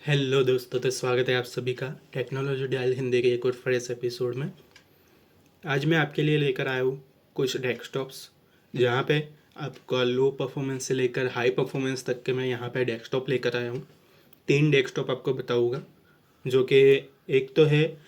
Hello दोस्तों, तो स्वागत है आप सभी का टेक्नोलॉजी डायल हिंदी के एक और फ्रेश एपिसोड में। आज मैं आपके लिए लेकर आया हूँ कुछ डेस्कटॉप्स, जहाँ पे आपका लो परफॉर्मेंस से लेकर हाई परफॉर्मेंस तक के मैं यहाँ पे डेस्कटॉप लेकर आया हूँ। 3 डेस्कटॉप आपको बताऊँगा, जो कि एक तो है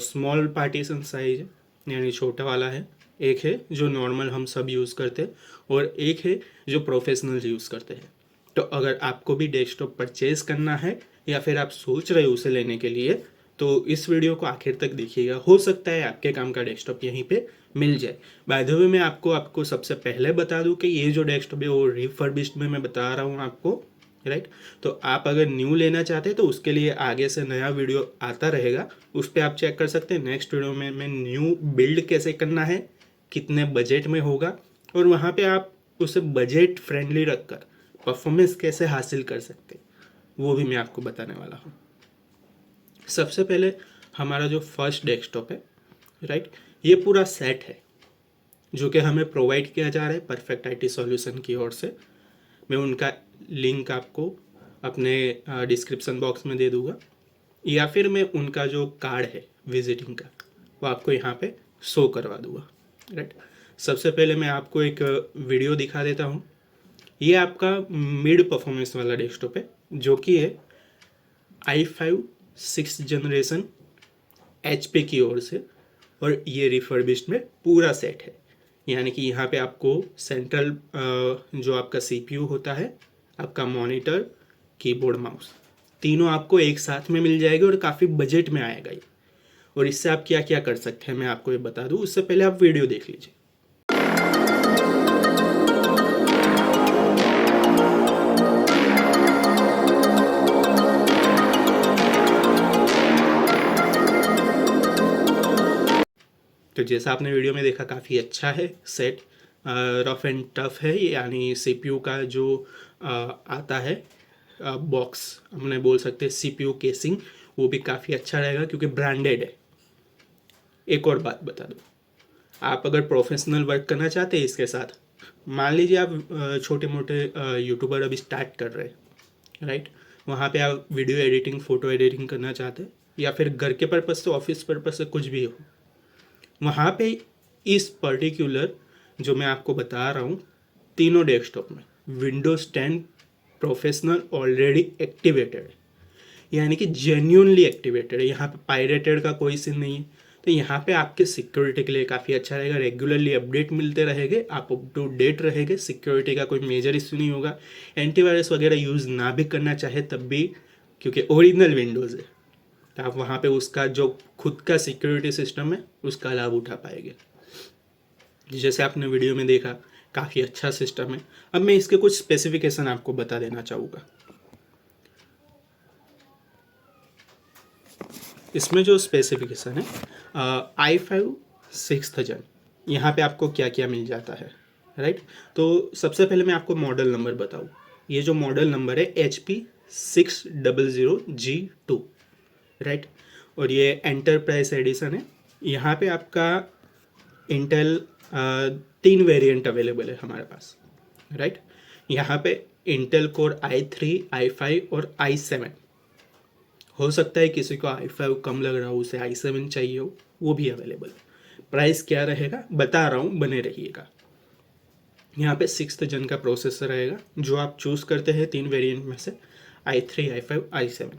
स्मॉल पार्टीशन साइज यानी छोटा वाला है, एक है जो नॉर्मल हम सब यूज़ करते हैं, और एक है जो प्रोफेशनल यूज़ करते हैं। तो अगर आपको भी डेस्कटॉप परचेज करना है या फिर आप सोच रहे हो उसे लेने के लिए, तो इस वीडियो को आखिर तक देखिएगा। हो सकता है आपके काम का डेस्कटॉप यहीं पे मिल जाए। बाय द वे, मैं आपको सबसे पहले बता दूं कि ये जो डेस्कटॉप है वो रिफर्बिश्ड में मैं बता रहा हूँ आपको, राइट। तो आप अगर न्यू लेना चाहते हैं तो उसके लिए आगे से नया वीडियो आता रहेगा, उस पर आप चेक कर सकते हैं। नेक्स्ट वीडियो में मैं न्यू बिल्ड कैसे करना है, कितने बजट में होगा, और वहाँ पे आप उसे बजट फ्रेंडली रखकर परफॉर्मेंस कैसे हासिल कर सकते हैं, वो भी मैं आपको बताने वाला हूँ। सबसे पहले हमारा जो फर्स्ट डेस्कटॉप है, राइट, ये पूरा सेट है जो कि हमें प्रोवाइड किया जा रहा है परफेक्ट आईटी सॉल्यूशन की ओर से। मैं उनका लिंक आपको अपने डिस्क्रिप्शन बॉक्स में दे दूंगा, या फिर मैं उनका जो कार्ड है विजिटिंग का वो आपको यहाँ पे शो करवा दूंगा, राइट। सबसे पहले मैं आपको एक वीडियो दिखा देता हूँ। ये आपका मिड परफॉर्मेंस वाला डेस्कटॉप है, जो कि है i5 6th जनरेशन HP की ओर से, और ये रिफर्बिश्ड में पूरा सेट है। यानी कि यहाँ पे आपको सेंट्रल जो आपका CPU होता है, आपका मॉनिटर, कीबोर्ड, माउस, तीनों आपको एक साथ में मिल जाएगी और काफ़ी बजट में आएगा ये। और इससे आप क्या क्या कर सकते हैं मैं आपको ये बता दूँ, उससे पहले आप वीडियो देख लीजिए। तो जैसा आपने वीडियो में देखा, काफ़ी अच्छा है सेट, रफ एंड टफ है। यानी CPU का जो आता है बॉक्स, हमने बोल सकते हैं CPU केसिंग, वो भी काफ़ी अच्छा रहेगा क्योंकि ब्रांडेड है। एक और बात बता दूँ, आप अगर प्रोफेशनल वर्क करना चाहते हैं इसके साथ, मान लीजिए आप छोटे मोटे यूट्यूबर अभी स्टार्ट कर रहे हैं, राइट, वहाँ पे आप वीडियो एडिटिंग, फ़ोटो एडिटिंग करना चाहते हैं, या फिर घर के पर्पज़ से, ऑफिस पर्पज़ से, कुछ भी हो, वहाँ पे इस पर्टिकुलर जो मैं आपको बता रहा हूँ, तीनों डेस्कटॉप में विंडोज़ 10 प्रोफेशनल ऑलरेडी एक्टिवेटेड है, यानी कि जेन्यूनली एक्टिवेटेड है। यहाँ पे पायरेटेड का कोई सीन नहीं है। तो यहाँ पे आपके सिक्योरिटी के लिए काफ़ी अच्छा रहेगा। रेगुलरली अपडेट मिलते रहेंगे, आप अप टू डेट रहेंगे, सिक्योरिटी का कोई मेजर इशू नहीं होगा। एंटीवायरस वगैरह यूज़ ना भी करना चाहे तब भी, क्योंकि ओरिजिनल विंडोज़ है, तो आप वहाँ पे उसका जो खुद का सिक्योरिटी सिस्टम है उसका लाभ उठा पाएंगे। जैसे आपने वीडियो में देखा, काफ़ी अच्छा सिस्टम है। अब मैं इसके कुछ स्पेसिफिकेशन आपको बता देना चाहूँगा। इसमें जो स्पेसिफिकेशन है, i5 6th जन, यहाँ पे आपको क्या क्या मिल जाता है, राइट। तो सबसे पहले मैं आपको मॉडल नंबर बताऊँ। ये जो मॉडल नंबर है HP600G2, राइट, और ये एंटरप्राइज एडिशन है। यहाँ पे आपका इंटेल 3 वेरिएंट अवेलेबल है हमारे पास, राइट। यहाँ पे इंटेल कोर i3, i5 और i7। हो सकता है किसी को i5 कम लग रहा हो, उसे i7 चाहिए हो, वो भी अवेलेबल है। प्राइस क्या रहेगा बता रहा हूँ, बने रहिएगा। यहाँ पे 6th जन का प्रोसेसर रहेगा, जो आप चूज़ करते हैं 3 वेरिएंट में से, i3, i5, i7।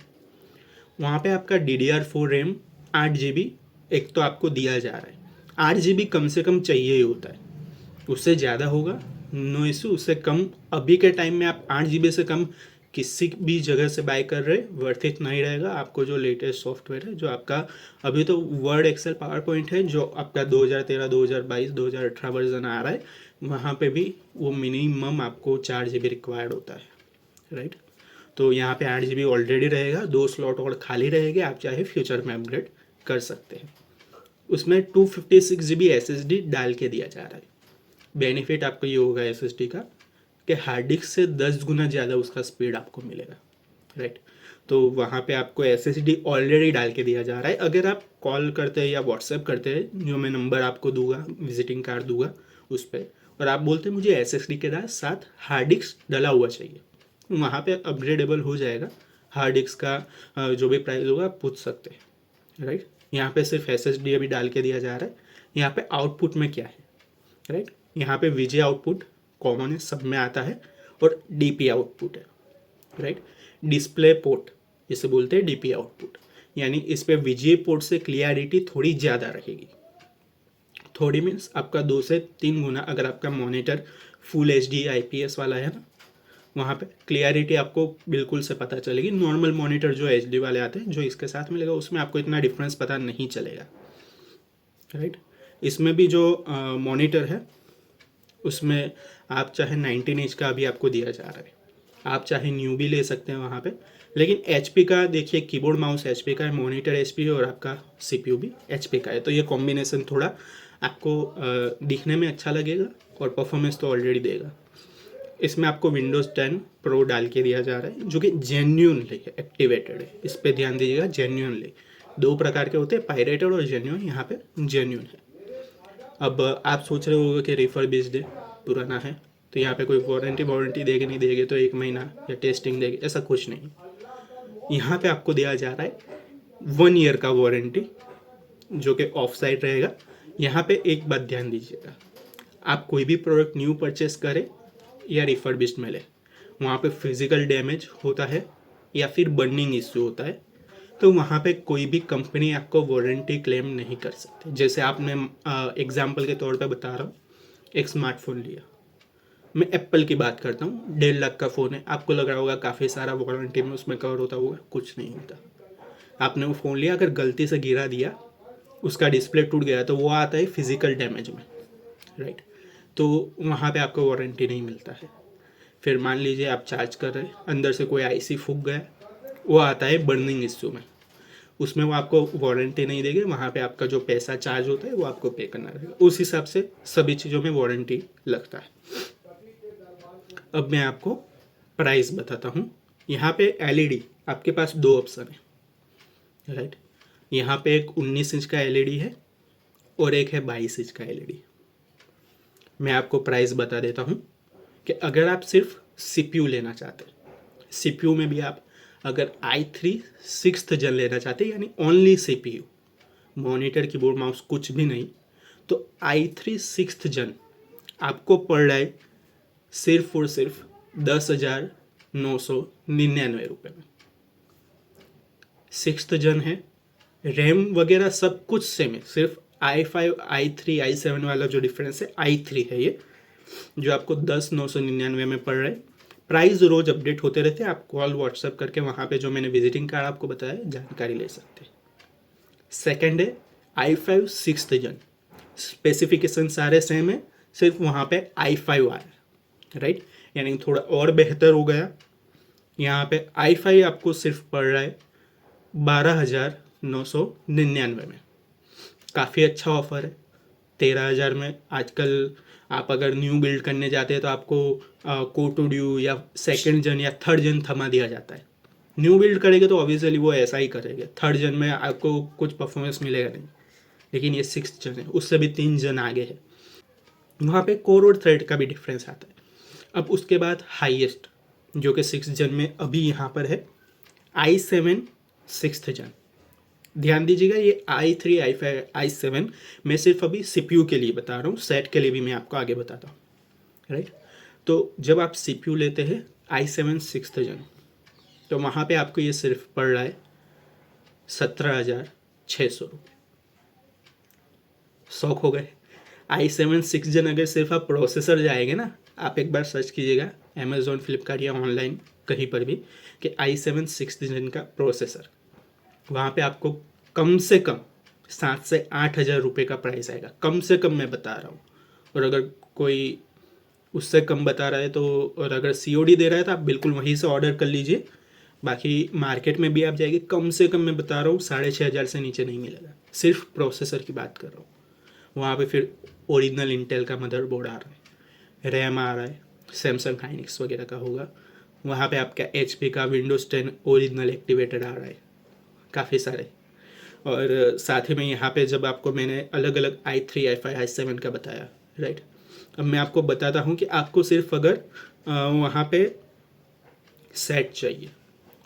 वहाँ पे आपका DDR4 रैम 8 GB एक तो आपको दिया जा रहा है। 8 GB कम से कम चाहिए ही होता है, उससे ज़्यादा होगा नो इशू, उससे कम अभी के टाइम में आप 8 GB से कम किसी भी जगह से बाय कर रहे, वर्थ इट नहीं रहेगा। आपको जो लेटेस्ट सॉफ्टवेयर है, जो आपका अभी तो वर्ड, एक्सेल, पावर पॉइंट है, जो आपका 2013, 2022, 2018 वर्जन आ रहा है, वहाँ पे भी वो मिनिमम आपको 4 GB रिक्वायर्ड होता है, राइट। तो यहाँ पे 8 GB ऑलरेडी रहेगा, 2 स्लॉट और खाली रहेंगे, आप चाहे फ्यूचर में अपग्रेड कर सकते हैं। उसमें 256 GB SSD डाल के दिया जा रहा है। बेनिफिट आपको ये होगा SSD का कि हार्ड डिस्क से 10 गुना ज़्यादा उसका स्पीड आपको मिलेगा, राइट। तो वहाँ पे आपको SSD ऑलरेडी डाल के दिया जा रहा है। अगर आप कॉल करते हैं या व्हाट्सएप करते हैं, जो मैं नंबर आपको दूंगा, विजिटिंग कार्ड दूंगा उस पर, और आप बोलते हैं मुझे SSD के साथ हार्ड डिस्क डला हुआ चाहिए, वहाँ पे अपग्रेडेबल हो जाएगा। हार्ड डिस्क का जो भी प्राइस होगा आप पूछ सकते हैं, राइट। यहाँ पे सिर्फ SSD अभी डाल के दिया जा रहा है। यहाँ पे आउटपुट में क्या है, राइट। यहाँ पे VGA आउटपुट कॉमन है, सब में आता है, और DP आउटपुट है, राइट। डिस्प्ले पोर्ट इसे बोलते हैं DP आउटपुट, यानी इस पे VGA पोर्ट से क्लियरिटी थोड़ी ज़्यादा रहेगी। थोड़ी मीन्स आपका 2 से 3 गुना। अगर आपका मॉनिटर फुल HD IPS वाला है ना, वहाँ पे क्लियरिटी आपको बिल्कुल से पता चलेगी। नॉर्मल मॉनिटर जो HD वाले आते हैं, जो इसके साथ मिलेगा, उसमें आपको इतना डिफरेंस पता नहीं चलेगा, राइट। इसमें भी जो मॉनिटर है उसमें आप चाहे 19 इंच का भी आपको दिया जा रहा है, आप चाहे न्यू भी ले सकते हैं वहाँ पे। लेकिन HP का देखिए, कीबोर्ड माउस HP का है, मॉनिटर HP है, और आपका CPU भी HP का है, तो ये कॉम्बिनेशन थोड़ा आपको दिखने में अच्छा लगेगा और परफॉर्मेंस तो ऑलरेडी देगा। इसमें आपको Windows 10 Pro डाल के दिया जा रहा है, जो कि जेन्यूनली एक्टिवेटेड है। इस पर ध्यान दीजिएगा, जेन्यूनली। 2 प्रकार के होते हैं, पायरेटेड और जेन्यून, यहाँ पे जेन्यून है। अब आप सोच रहे होगे कि रिफर्बिश्ड है, पुराना है, तो यहाँ पे कोई वारंटी देगे नहीं देगे, तो 1 महीना या टेस्टिंग देगे, ऐसा कुछ नहीं। यहाँ पे आपको दिया जा रहा है 1 ईयर का वारंटी, जो कि ऑफ साइट रहेगा। यहाँ पे एक बात ध्यान दीजिएगा, आप कोई भी प्रोडक्ट न्यू परचेस करें या रिफर्बिश्ड में ले, वहाँ पे फिजिकल डैमेज होता है या फिर बर्निंग इश्यू होता है, तो वहाँ पे कोई भी कंपनी आपको वारंटी क्लेम नहीं कर सकती। जैसे आपने एग्जांपल के तौर पे बता रहा हूँ, एक स्मार्टफोन लिया, मैं एप्पल की बात करता हूँ, 1.5 लाख का फ़ोन है, आपको लग रहा होगा काफ़ी सारा वारंटी में उसमें कवर होता होगा, कुछ नहीं होता। आपने वो फ़ोन लिया, अगर गलती से गिरा दिया, उसका डिस्प्ले टूट गया, तो वो आता है फिजिकल डैमेज में, राइट। तो वहाँ पे आपको वारंटी नहीं मिलता है। फिर मान लीजिए आप चार्ज कर रहे हैं, अंदर से कोई IC फूक गया, वो आता है बर्निंग इश्यू में, उसमें वो आपको वारंटी नहीं देंगे। वहाँ पे आपका जो पैसा चार्ज होता है वो आपको पे करना रहेगा। उस हिसाब से सभी चीज़ों में वारंटी लगता है। अब मैं आपको प्राइस बताता हूँ। यहाँ पे LED आपके पास 2 ऑप्शन है, राइट। यहाँ पे एक 19 इंच का LED है और एक है 22 इंच का LED। मैं आपको प्राइस बता देता हूँ कि अगर आप सिर्फ CPU लेना चाहते हैं, CPU में भी आप अगर i3 6th जन लेना चाहते हैं, यानी only CPU, monitor keyboard mouse कुछ भी नहीं, तो i3 6th जन आपको पड़ रहा है सिर्फ और सिर्फ 10,999 रुपये में। 6th जन है, रैम वगैरह सब कुछ सेम है, सिर्फ i5 i3 i7 वाला जो डिफरेंस है i3 है ये, जो आपको 10,999 में पड़ रहा है। प्राइस रोज अपडेट होते रहते हैं, आप कॉल व्हाट्सएप करके वहाँ पे जो मैंने विजिटिंग कार्ड आपको बताया जानकारी ले सकते हैं। सेकेंड है i5 6th जन, स्पेसिफिकेशन सारे सेम है, सिर्फ वहाँ पे i5 आ रहा है, राइट, यानी थोड़ा और बेहतर हो गया। यहाँ पे i5 आपको सिर्फ पड़ रहा है 12,999 में, काफ़ी अच्छा ऑफर है। 13,000 में आजकल आप अगर न्यू बिल्ड करने जाते हैं तो आपको कोटो ड्यू या 2nd जन या 3rd जन थमा दिया जाता है। न्यू बिल्ड करेंगे तो ऑब्वियसली वो ऐसा ही करेंगे, 3rd जन में आपको कुछ परफॉर्मेंस मिलेगा नहीं। लेकिन ये 6th जन है, उससे भी 3 जन आगे है, वहाँ पे कोर और थ्रेड का भी डिफरेंस आता है। अब उसके बाद हाईएस्ट जो कि 6th जन में अभी यहाँ पर है i7 6th जन। ध्यान दीजिएगा, ये i3 i5 i7 मैं सिर्फ अभी CPU के लिए बता रहा हूँ, सेट के लिए भी मैं आपको आगे बताता हूँ, राइट। तो जब आप CPU लेते हैं i7 6th जन, तो वहाँ पे आपको ये सिर्फ पड़ रहा है 17,600 रुपये। शौक हो गए। i7 6th जन अगर सिर्फ आप प्रोसेसर जाएंगे ना, आप एक बार सर्च कीजिएगा अमेज़ॉन फ्लिपकार्ट या ऑनलाइन कहीं पर भी कि i7 6th जन का प्रोसेसर, वहाँ पे आपको कम से कम 7 से 8,000 रुपये का प्राइस आएगा, कम से कम मैं बता रहा हूँ। और अगर कोई उससे कम बता रहा है तो, और अगर COD दे रहा है तो आप बिल्कुल वहीं से ऑर्डर कर लीजिए। बाकी मार्केट में भी आप जाएंगे, कम से कम मैं बता रहा हूँ 6,500 से नीचे नहीं मिलेगा, सिर्फ प्रोसेसर की बात कर रहा हूँ। वहाँ पे फिर ओरिजिनल इंटेल का मदरबोर्ड आ रहा है, रैम आ रहा है, सैमसंग हाइनिक्स वगैरह का होगा। वहाँ पे आपका HP का Windows 10 ओरिजिनल एक्टिवेटेड आ रहा है, काफ़ी सारे। और साथ ही में यहाँ पे जब आपको मैंने अलग अलग i3 i5 i7 का बताया, राइट। अब मैं आपको बताता हूँ कि आपको सिर्फ अगर वहाँ पे सेट चाहिए,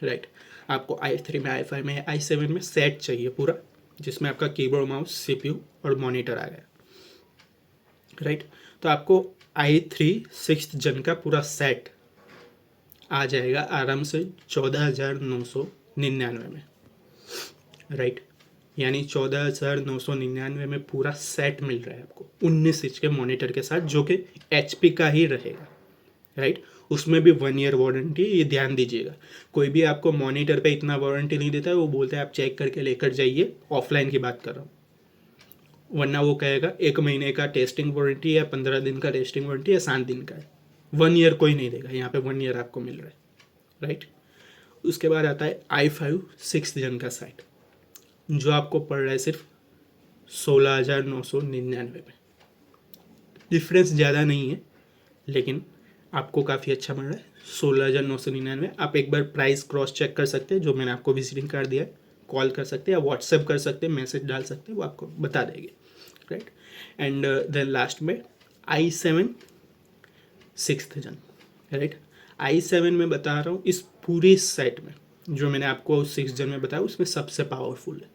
राइट, आपको i3 में, i5 में, i7 में सेट चाहिए पूरा, जिसमें आपका कीबोर्ड, माउस, सीपीयू और मॉनिटर आ गया, राइट। तो आपको i3 6th जन का पूरा सेट आ जाएगा आराम से 14,999 में, राइट। यानी 14,999 में पूरा सेट मिल रहा है आपको 19 इंच के मॉनिटर के साथ, जो कि HP का ही रहेगा, राइट। उसमें भी 1 ईयर वारंटी, ये ध्यान दीजिएगा। कोई भी आपको मॉनिटर पे इतना वारंटी नहीं देता है, वो बोलता है आप चेक करके लेकर जाइए, ऑफलाइन की बात कर रहा हूँ। वरना वो कहेगा 1 महीने का टेस्टिंग वारंटी या 15 दिन का टेस्टिंग वारंटी या 7 दिन का है, 1 ईयर कोई नहीं देगा। यहाँ पे 1 ईयर आपको मिल रहा है, राइट। उसके बाद आता है i5 6th जन का सेट, जो आपको पड़ रहा है सिर्फ 16,999 में। डिफरेंस ज़्यादा नहीं है, लेकिन आपको काफ़ी अच्छा मिल रहा है 16,999। आप एक बार प्राइस क्रॉस चेक कर सकते हैं, जो मैंने आपको विजिटिंग कार्ड दिया है, कॉल कर सकते हैं या व्हाट्सएप कर सकते हैं, मैसेज डाल सकते हैं, वो आपको बता देंगे, राइट। एंड देन लास्ट में i7 6th जन, राइट। i7 में बता रहा हूँ, इस पूरे सेट में जो मैंने आपको 6th जन में बताया, उसमें सबसे पावरफुल है।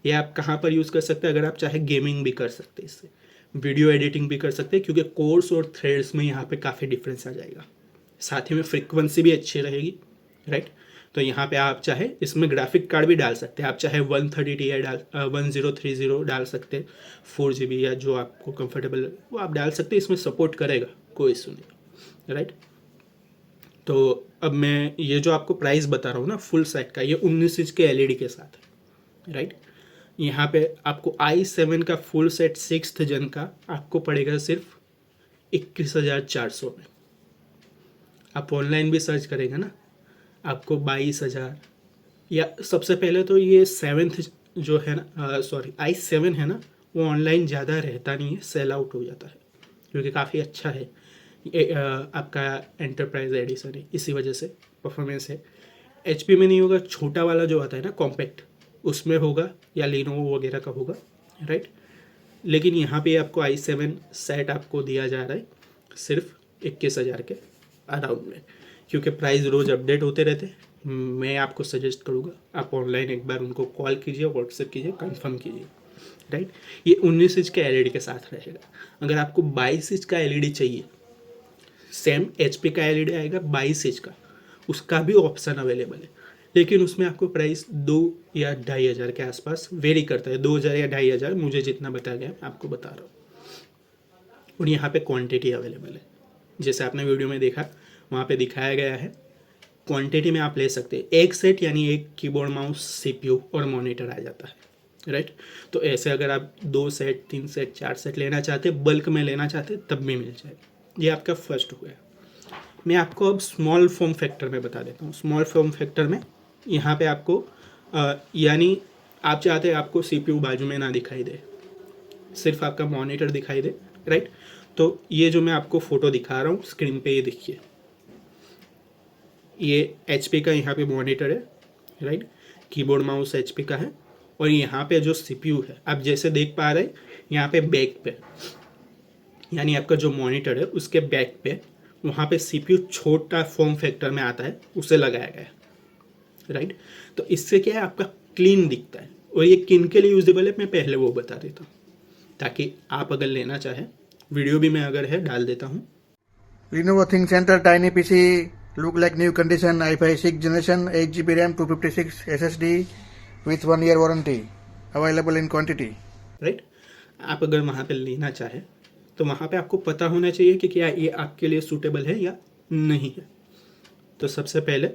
ये आप कहाँ पर यूज़ कर सकते हैं? अगर आप चाहे गेमिंग भी कर सकते हैं इससे, वीडियो एडिटिंग भी कर सकते हैं, क्योंकि कोर्स और थ्रेड्स में यहाँ पे काफ़ी डिफरेंस आ जाएगा। साथ ही में फ्रीक्वेंसी भी अच्छी रहेगी, राइट। तो यहाँ पे आप चाहे इसमें ग्राफिक कार्ड भी डाल सकते हैं, आप चाहे 130 Ti 1030 डाल सकते हैं, 4GB या जो आपको कंफर्टेबल है वो आप डाल सकते हैं, इसमें सपोर्ट करेगा, कोई इशू नहीं, राइट। तो अब मैं ये जो आपको प्राइस बता रहा हूँ ना फुल सेट का, ये 19 इंच के LED के साथ है, राइट। यहाँ पे आपको i7 का फुल सेट 6th जन का आपको पड़ेगा सिर्फ 21,400 में। आप ऑनलाइन भी सर्च करेंगे ना, आपको 22,000, या सबसे पहले तो ये 7th जो है ना, सॉरी i7 है ना, वो ऑनलाइन ज़्यादा रहता नहीं है, सेल आउट हो जाता है, क्योंकि काफ़ी अच्छा है आपका एंटरप्राइज एडिशन है, इसी वजह से परफॉर्मेंस है। HP में नहीं होगा, छोटा वाला जो आता है ना कॉम्पैक्ट, उसमें होगा, या लिनोवो वगैरह का होगा, राइट। लेकिन यहाँ पे आपको i7 सेट आपको दिया जा रहा है सिर्फ 21,000 के अराउंड में, क्योंकि प्राइस रोज़ अपडेट होते रहते हैं। मैं आपको सजेस्ट करूँगा आप ऑनलाइन एक बार उनको कॉल कीजिए, व्हाट्सएप कीजिए, कंफर्म कीजिए, राइट। ये 19 इंच के LED के साथ रहेगा। अगर आपको 22 इंच का LED चाहिए, सेम HP का LED आएगा 22 इंच का, उसका भी ऑप्शन अवेलेबल है, लेकिन उसमें आपको प्राइस 2 या 2,500 के आसपास वेरी करता है, 2,000 या 2,500, मुझे जितना बताया गया मैं आपको बता रहा हूँ। और यहाँ पे क्वांटिटी अवेलेबल है, जैसे आपने वीडियो में देखा वहाँ पे दिखाया गया है, क्वांटिटी में आप ले सकते हैं। एक सेट यानी एक कीबोर्ड, माउस, CPU और मॉनिटर आ जाता है, राइट। तो ऐसे अगर आप 2 सेट, 3 सेट, 4 सेट लेना चाहते, बल्क में लेना चाहते, तब भी मिल जाएगा। ये आपका फर्स्ट हो गया। मैं आपको अब स्मॉल फॉर्म फैक्टर में बता देता हूँ। स्मॉल फॉर्म फैक्टर में यहाँ पे आपको यानी आप चाहते हैं आपको CPU बाजू में ना दिखाई दे, सिर्फ आपका मॉनिटर दिखाई दे, राइट। तो ये जो मैं आपको फ़ोटो दिखा रहा हूँ स्क्रीन पे, ये देखिए, ये HP का यहाँ पे मॉनिटर है, राइट। कीबोर्ड, माउस HP का है, और यहाँ पे जो CPU है आप जैसे देख पा रहे हैं, यहाँ पे बैक पे, यानी आपका जो मॉनिटर है उसके बैक पे वहाँ पे CPU छोटा फॉर्म फैक्टर में आता है, उसे लगाया गया है, राइट। तो इससे क्या है, आपका क्लीन दिखता है। और ये किन के लिए यूजेबल है मैं पहले वो बता देता हूँ, ताकि आप अगर लेना चाहें, वीडियो भी मैं अगर है डाल देता हूँ। Lenovo ThinkCentre Tiny PC, look like new condition, i5 6th generation, 8GB RAM, 256 SSD with 1 year warranty, available in quantity. Right. आप अगर वहाँ पे लेना चाहें तो वहाँ पे आपको पता होना चाहिए कि क्या ये आपके लिए सूटेबल है या नहीं है। तो सबसे पहले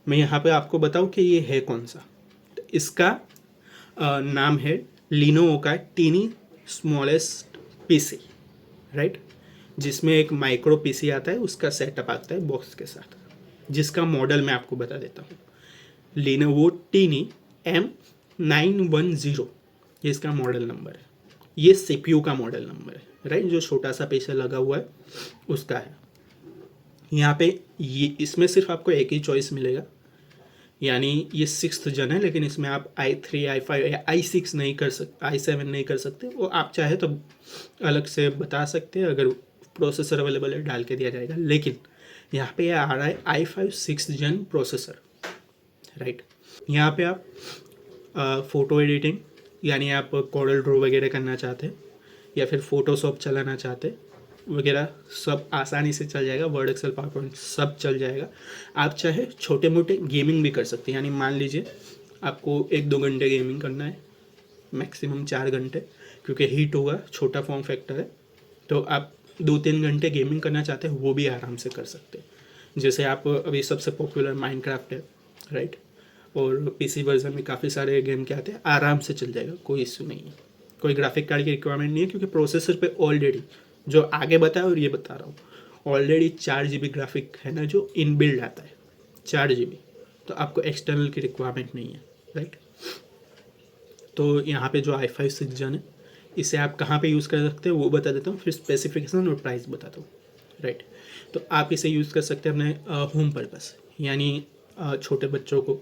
मैं यहाँ पे आपको बताऊँ कि ये है कौन सा। तो इसका नाम है लिनोवो का टीनी स्मॉलेस्ट PC, राइट, जिसमें एक माइक्रो PC आता है, उसका सेटअप आता है बॉक्स के साथ, जिसका मॉडल मैं आपको बता देता हूँ, लिनोवो टीनी M910, ये इसका मॉडल नंबर है। ये CPU का मॉडल नंबर है, राइट, जो छोटा सा पीछे लगा हुआ है उसका है। यहाँ पे ये इसमें सिर्फ आपको एक ही चॉइस मिलेगा, यानी ये 6th जन है, लेकिन इसमें आप i3, i5 या i6 नहीं कर सकते, i7 नहीं कर सकते। वो आप चाहे तो अलग से बता सकते हैं, अगर प्रोसेसर अवेलेबल है डाल के दिया जाएगा। लेकिन यहाँ पे ये आ रहा है i5 6th जन प्रोसेसर, राइट। यहाँ पे आप फ़ोटो एडिटिंग यानी आप कॉरल ड्रॉ वगैरह करना चाहते हैं या फिर फ़ोटोशॉप चलाना चाहते वगैरह सब आसानी से चल जाएगा। वर्ड, एक्सेल, पावर पॉइंट सब चल जाएगा। आप चाहे छोटे मोटे गेमिंग भी कर सकते हैं, यानी मान लीजिए आपको 1-2 घंटे गेमिंग करना है, मैक्सिमम 4 घंटे, क्योंकि हीट होगा, छोटा फॉर्म फैक्टर है, तो आप 2-3 घंटे गेमिंग करना चाहते हैं वो भी आराम से कर सकते हैं। जैसे आप अभी सबसे पॉपुलर माइनक्राफ्ट है, राइट, और पीसी वर्जन में काफ़ी सारे गेम के आते हैं, आराम से चल जाएगा, कोई इशू नहीं है, कोई ग्राफिक कार्ड की रिक्वायरमेंट नहीं है, क्योंकि प्रोसेसर पे ऑलरेडी जो आगे बताया और ये बता रहा हूँ, ऑलरेडी 4 GB ग्राफिक है ना, जो इनबिल्ड आता है 4 GB, तो आपको एक्सटर्नल की रिक्वायरमेंट नहीं है, राइट। तो यहाँ पे जो i5 6th Gen है, इसे आप कहाँ पे यूज़ कर सकते हैं वो बता देता हूँ, फिर स्पेसिफिकेशन और प्राइस बताता हूँ, राइट। तो आप इसे यूज़ कर सकते हैं अपने होम पर्पस, यानी छोटे बच्चों को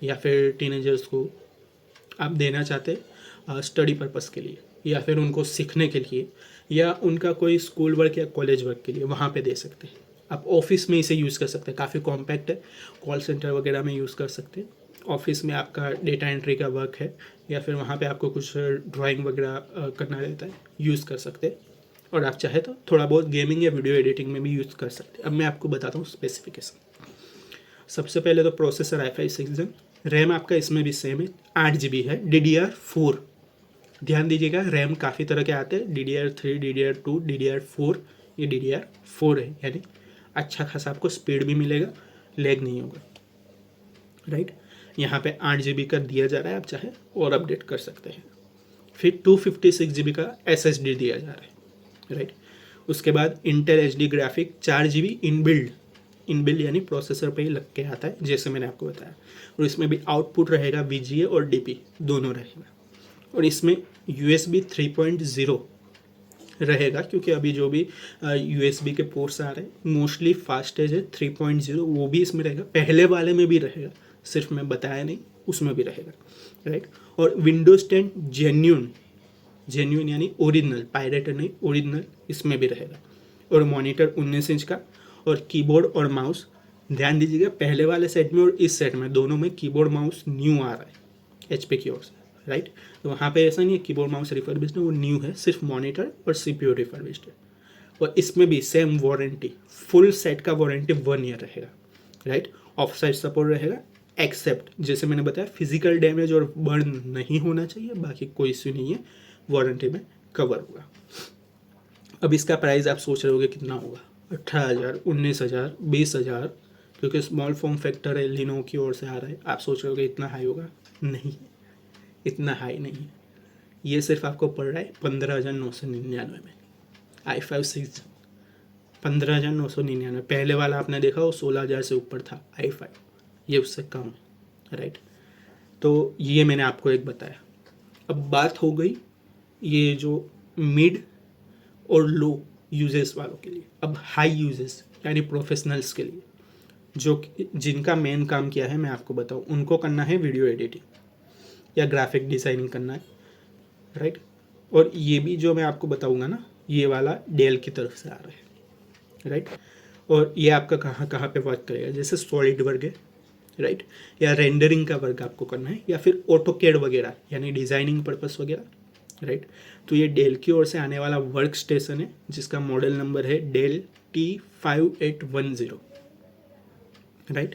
या फिर टीनेजर्स को आप देना चाहते स्टडी पर्पस के लिए, या फिर उनको सीखने के लिए, या उनका कोई स्कूल वर्क या कॉलेज वर्क के लिए वहाँ पे दे सकते हैं। आप ऑफिस में इसे यूज़ कर सकते हैं, काफ़ी कॉम्पैक्ट है, कॉल सेंटर वगैरह में यूज़ कर सकते हैं। ऑफिस में आपका डेटा एंट्री का वर्क है या फिर वहाँ पे आपको कुछ ड्राइंग वगैरह करना रहता है, यूज़ कर सकते हैं। और आप चाहे तो थोड़ा बहुत गेमिंग या वीडियो एडिटिंग में भी यूज़ कर सकते हैं। अब मैं आपको बताता हूँ स्पेसिफिकेशन। सबसे पहले तो processor i5 6th Gen, RAM आपका इसमें भी सेम है, 8 GB है, DDR4। ध्यान दीजिएगा, रैम काफ़ी तरह के आते हैं, DDR3, DDR2, DDR4, ये DDR4 है, यानी अच्छा खासा आपको स्पीड भी मिलेगा, लैग नहीं होगा, राइट। यहाँ पे 8 GB का दिया जा रहा है, आप चाहे और अपडेट कर सकते हैं। फिर 256 GB का SSD दिया जा रहा है, राइट। उसके बाद Intel HD graphic 4 GB inbuilt यानी प्रोसेसर पे ही लग के आता है, जैसे मैंने आपको बताया। और इसमें भी आउटपुट रहेगा VGA और DP दोनों रहेगा। और इसमें USB 3.0 रहेगा, क्योंकि अभी जो भी USB के पोर्ट्स आ रहे हैं मोस्टली फास्टेज है 3.0, वो भी इसमें रहेगा, पहले वाले में भी रहेगा, सिर्फ मैं बताया नहीं, उसमें भी रहेगा, राइट। और विंडोज 10 जेन्यून यानी ओरिजिनल, पायरेट नहीं, ओरिजिनल इसमें भी रहेगा। और मॉनिटर 19 इंच का, और कीबोर्ड और माउस ध्यान दीजिएगा, पहले वाले सेट में और इस सेट में दोनों में कीबोर्ड माउस न्यू आ रहा है HP की ओर से, राइट। तो वहाँ पे ऐसा नहीं है कीबोर्ड माउस रिफर्बिश्ड है, वो न्यू है, सिर्फ मॉनिटर और CPU रिफर्बिश्ड है। और इसमें भी सेम वारंटी, फुल सेट का वारंटी 1 ईयर रहेगा, राइट। ऑफ साइड सपोर्ट रहेगा, एक्सेप्ट जैसे मैंने बताया फिजिकल डैमेज और बर्न नहीं होना चाहिए, बाकी कोई इश्यू नहीं है, वारंटी में कवर होगा। अब इसका प्राइस आप सोच रहे होगे कितना होगा, 18,000, 19,000, 20,000, क्योंकि स्मॉल फॉर्म फैक्टर है, लिनो की ओर से आ रहा है। आप सोच रहे होगे इतना हाई होगा, नहीं, इतना हाई नहीं है। ये सिर्फ आपको पड़ रहा है 15,999 में, i5 6 15,999। पहले वाला आपने देखा वो 16,000 से ऊपर था i5, ये उससे कम है, राइट। तो ये मैंने आपको एक बताया। अब बात हो गई ये जो मिड और लो यूजेस वालों के लिए। अब हाई यूजेस यानी प्रोफेशनल्स के लिए, जो जिनका मेन काम क्या है मैं आपको बताऊँ, उनको करना है वीडियो एडिटिंग या ग्राफिक डिज़ाइनिंग करना है, राइट। और ये भी जो मैं आपको बताऊंगा ना, ये वाला डेल की तरफ से आ रहा है, राइट। और ये आपका कहाँ कहाँ पे वर्क करेगा, जैसे सॉलिड वर्क है, राइट, या रेंडरिंग का वर्क आपको करना है, या फिर ऑटोकैड वगैरह यानी डिज़ाइनिंग पर्पस वगैरह, राइट। तो ये डेल की ओर से आने वाला वर्क स्टेशन है, जिसका मॉडल नंबर है डेल T5810, राइट।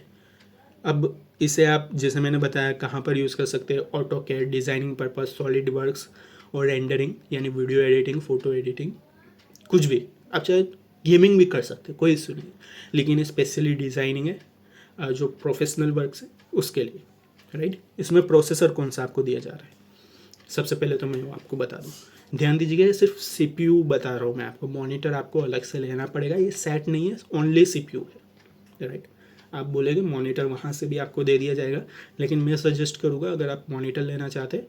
अब इसे आप जैसे मैंने बताया कहाँ पर यूज़ कर सकते हैं, AutoCAD, designing purpose, solid works और रेंडरिंग यानी वीडियो एडिटिंग, फ़ोटो एडिटिंग, कुछ भी। आप चाहे गेमिंग भी कर सकते हैं, कोई इशू नहीं, लेकिन स्पेशली डिज़ाइनिंग है जो प्रोफेशनल वर्क्स है उसके लिए, राइट। इसमें प्रोसेसर कौन सा आपको दिया जा रहा है, सबसे पहले तो मैं आपको बता दूँ, ध्यान दीजिएगा, ये सिर्फ CPU बता रहा हूँ मैं आपको, मॉनिटर आपको अलग से लेना पड़ेगा, ये सेट नहीं है, ओनली CPU है, राइट। आप बोलेंगे मॉनिटर वहाँ से भी आपको दे दिया जाएगा, लेकिन मैं सजेस्ट करूँगा अगर आप मॉनिटर लेना चाहते हैं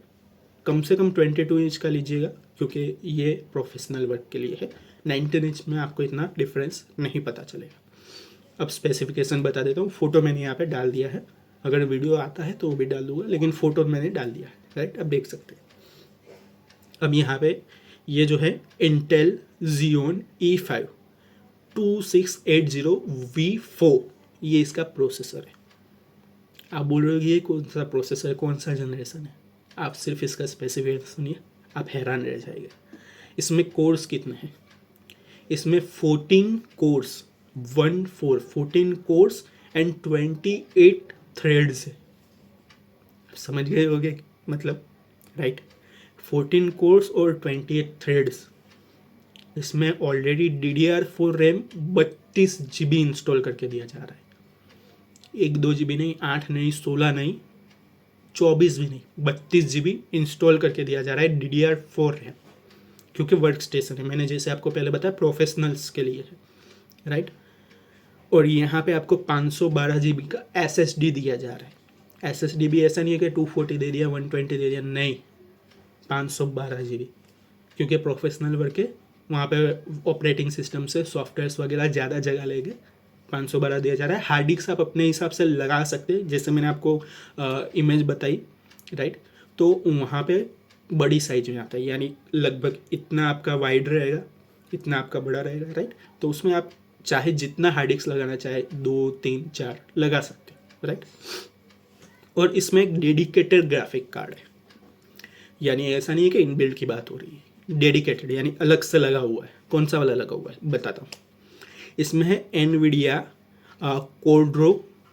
कम से कम 22 इंच का लीजिएगा, क्योंकि ये प्रोफेशनल वर्क के लिए है। 19 इंच में आपको इतना डिफरेंस नहीं पता चलेगा। अब स्पेसिफिकेशन बता देता हूँ, फ़ोटो मैंने यहाँ पे डाल दिया है, अगर वीडियो आता है तो वो भी डाल दूँगा, लेकिन फ़ोटो मैंने डाल दिया है, राइट। अब देख सकते हैं। अब यहाँ पे ये जो है इंटेल Xeon E5 2680V4, ये इसका प्रोसेसर है, आप बोल रहे हो कि ये कौन सा प्रोसेसर, कौन सा जनरेशन है, आप सिर्फ इसका स्पेसिफिकेशन सुनिए, आप हैरान रह जाएंगे। इसमें कोर्स कितने हैं, इसमें 14 कोर्स, 14 कोर्स एंड 28 थ्रेड्स है। समझ गए होगे मतलब, राइट। 14 कोर्स और 28 थ्रेड्स। इसमें already DDR4 RAM 32 GB install करके दिया जा रहा है। 1-2 GB नहीं, 8 नहीं, 16 नहीं, 24 भी नहीं, 32 GB इंस्टॉल करके दिया जा रहा है DDR4 रैम, क्योंकि वर्क स्टेशन है। मैंने जैसे आपको पहले बताया प्रोफेशनल्स के लिए है, राइट। और यहाँ पे आपको 512 GB का SSD दिया जा रहा है। SSD भी ऐसा नहीं है कि 240 दे दिया, 120 दे दिया, नहीं, 512 GB, क्योंकि प्रोफेशनल वर्क है, वहाँ पे ऑपरेटिंग सिस्टम से सॉफ्टवेयर्स वगैरह ज़्यादा जगह लेंगे। 512 दिया जा रहा है। हार्ड डिस्क आप अपने हिसाब से लगा सकते हैं, जैसे मैंने आपको इमेज बताई, राइट। तो वहाँ पे बड़ी साइज में आता है, यानी लगभग इतना आपका वाइड रहेगा, इतना आपका बड़ा रहेगा, राइट। तो उसमें आप चाहे जितना हार्ड डिस्क लगाना चाहे, 2, 3, 4 लगा सकते हैं, राइट। और इसमें एक डेडिकेटेड ग्राफिक कार्ड है, यानी ऐसा नहीं है कि इनबिल्ट की बात हो रही है, डेडिकेटेड यानी अलग से लगा हुआ है। कौन सा वाला लगा हुआ है बताता हूँ। इसमें है NVIDIA कोड्रो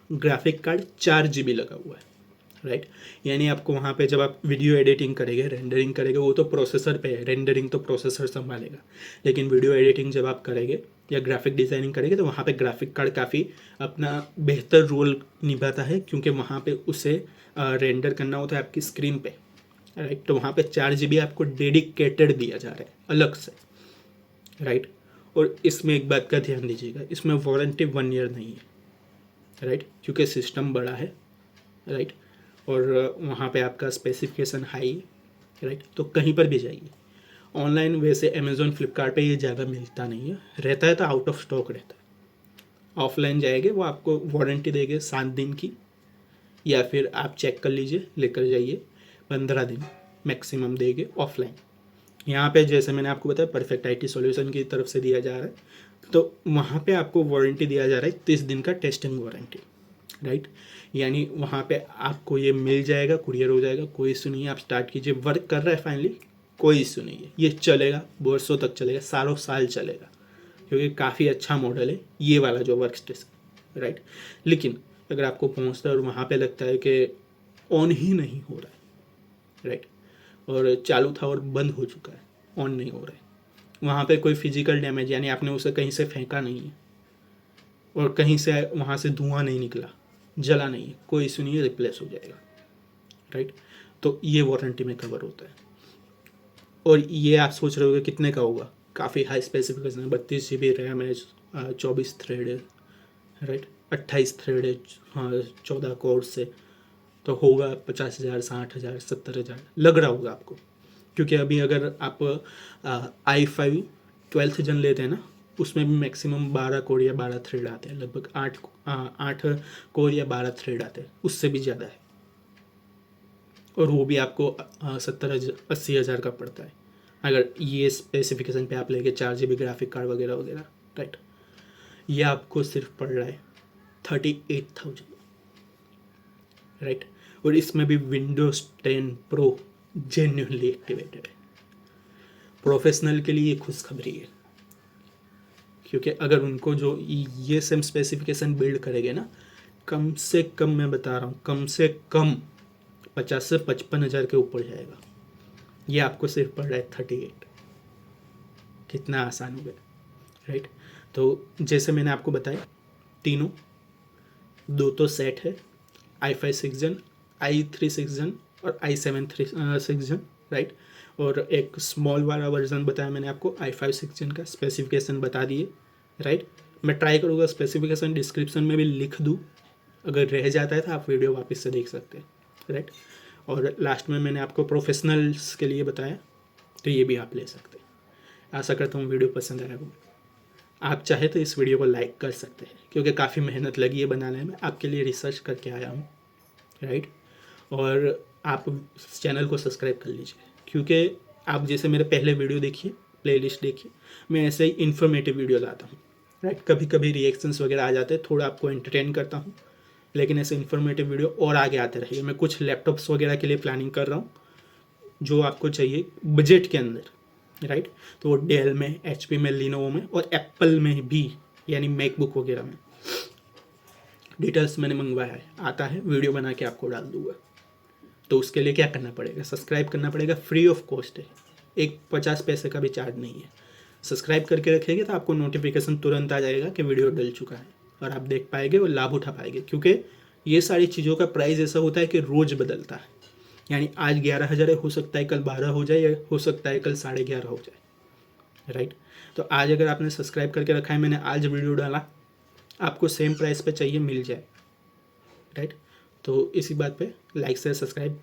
ग्राफिक कार्ड 4 GB लगा हुआ है, राइट। यानी आपको वहाँ पे जब आप वीडियो एडिटिंग करेंगे, रेंडरिंग करेंगे, वो तो प्रोसेसर पे है, रेंडरिंग तो प्रोसेसर संभालेगा, लेकिन वीडियो एडिटिंग जब आप करेंगे या ग्राफिक डिज़ाइनिंग करेंगे तो वहाँ पे ग्राफिक कार्ड काफ़ी अपना बेहतर रोल निभाता है, क्योंकि वहाँ पे उसे रेंडर करना होता है आपकी स्क्रीन पे, राइट। तो वहाँ पे 4 GB आपको डेडिकेटेड दिया जा रहा है अलग से, राइट। और इसमें एक बात का ध्यान दीजिएगा, इसमें वारंटी 1 ईयर नहीं है, राइट, क्योंकि सिस्टम बड़ा है, राइट। और वहाँ पे आपका स्पेसिफिकेशन हाई, राइट। तो कहीं पर भी जाइए ऑनलाइन, वैसे अमेज़ॉन फ्लिपकार्ट पे ये ज़्यादा मिलता नहीं है, रहता है तो आउट ऑफ स्टॉक रहता है। ऑफलाइन जाएंगे वो आपको वारंटी देंगे 7 दिन की, या फिर आप चेक कर लीजिए, लेकर जाइए 15 दिन मैक्सिमम देंगे ऑफलाइन। यहाँ पे जैसे मैंने आपको बताया परफेक्ट IT सॉल्यूशन की तरफ से दिया जा रहा है, तो वहाँ पे आपको वारंटी दिया जा रहा है 30 दिन का टेस्टिंग वारंटी, राइट। यानी वहाँ पे आपको ये मिल जाएगा, कुरियर हो जाएगा, कोई इशू नहीं है। आप स्टार्ट कीजिए, वर्क कर रहा है फाइनली, कोई इशू नहीं है, ये चलेगा, वर्षों तक चलेगा, सालों साल चलेगा, क्योंकि काफ़ी अच्छा मॉडल है ये वाला जो वर्क स्टेशन, राइट। लेकिन अगर आपको पहुँचता है और वहाँ पे लगता है कि ऑन ही नहीं हो रहा है, राइट, और चालू था और बंद हो चुका है, ऑन नहीं हो रहा है, वहाँ पे कोई फिजिकल डैमेज यानी आपने उसे कहीं से फेंका नहीं है और कहीं से वहाँ से धुआं नहीं निकला, जला नहीं है, कोई इशू नहीं है, रिप्लेस हो जाएगा, राइट। तो ये वारंटी में कवर होता है। और ये आप सोच रहे होगे कितने का होगा, काफ़ी हाई स्पेसिफिकेशन है, 32 GB रैम है, 24 थ्रेड है, राइट, 28 थ्रेड है, हाँ 14 कोर से, तो होगा 50,000, 60,000, 70,000 लग रहा होगा आपको। क्योंकि अभी अगर आप i5 12th जन लेते हैं ना, उसमें भी मैक्सिमम 12 कोर या 12 थ्रेड आते हैं, लगभग 8 कोर या 12 थ्रेड आते हैं, उससे भी ज़्यादा है। और वो भी आपको 70,000-80,000 का पड़ता है अगर ये स्पेसिफिकेशन पे आप लेके 4 GB ग्राफिक कार्ड वगैरह वगैरह, राइट। ये आपको सिर्फ पड़ रहा है 38,000, राइट। और इसमें भी विंडोज 10 प्रो जेन्युइनली एक्टिवेटेड है। प्रोफेशनल के लिए खुशखबरी है, क्योंकि अगर उनको जो ये सेम स्पेसिफिकेशन बिल्ड करेंगे ना, कम से कम मैं बता रहा हूँ, कम से कम 50 से 55,000 के ऊपर जाएगा। ये आपको सिर्फ पड़ रहा है 38। कितना आसान हो गया, राइट। तो जैसे मैंने आपको बताया, तीनों, 2 तो सेट है, i5 6 जन, i3 6 जन और i7 6 जन, राइट। और एक स्मॉल वाला वर्जन बताया मैंने आपको, i5 6 जन का स्पेसिफिकेशन बता दिए, राइट। मैं ट्राई करूँगा स्पेसिफिकेशन डिस्क्रिप्शन में भी लिख दूँ, अगर रह जाता है तो आप वीडियो वापस से देख सकते हैं, राइट। और लास्ट में मैंने आपको प्रोफेशनल्स के लिए बताया, तो ये भी आप ले सकते हैं। आशा करता हूँ वीडियो पसंद आया होगा। आप चाहे तो इस वीडियो को लाइक कर सकते हैं, क्योंकि काफ़ी मेहनत लगी है बनाने में, आपके लिए रिसर्च करके आया हूँ, राइट। और आप चैनल को सब्सक्राइब कर लीजिए, क्योंकि आप जैसे मेरे पहले वीडियो देखिए, प्लेलिस्ट देखिए, मैं ऐसे ही इन्फॉर्मेटिव वीडियो लाता हूँ, राइट। कभी कभी रिएक्शंस वगैरह आ जाते हैं, थोड़ा आपको एंटरटेन करता हूँ, लेकिन ऐसे इन्फॉर्मेटिव वीडियो और आगे आते रहेंगे। मैं कुछ लैपटॉप्स वगैरह के लिए प्लानिंग कर रहा हूँ जो आपको चाहिए बजट के अंदर, राइट। तो वो डेल में, HP में, लिनोवो में और एप्पल में भी, यानी मैकबुक वगैरह में। डिटेल्स मैंने मंगवाया है, आता है, वीडियो बना के आपको डाल दूंगा। तो उसके लिए क्या करना पड़ेगा, सब्सक्राइब करना पड़ेगा, फ्री ऑफ कॉस्ट है, एक 50 पैसे का भी चार्ज नहीं है। सब्सक्राइब करके रखेंगे तो आपको नोटिफिकेशन तुरंत आ जाएगा कि वीडियो डल चुका है और आप देख पाएंगे और लाभ उठा पाएंगे, क्योंकि ये सारी चीज़ों का प्राइस ऐसा होता है कि रोज़ बदलता है। यानी आज 11,000 हो सकता है कल 12 हो जाए, या हो सकता है कल 11,500 हो जाए, राइट। तो आज अगर आपने सब्सक्राइब करके रखा है, मैंने आज वीडियो डाला, आपको सेम प्राइस पे चाहिए, मिल जाए, राइट। तो इसी बात पे लाइक शेयर सब्सक्राइब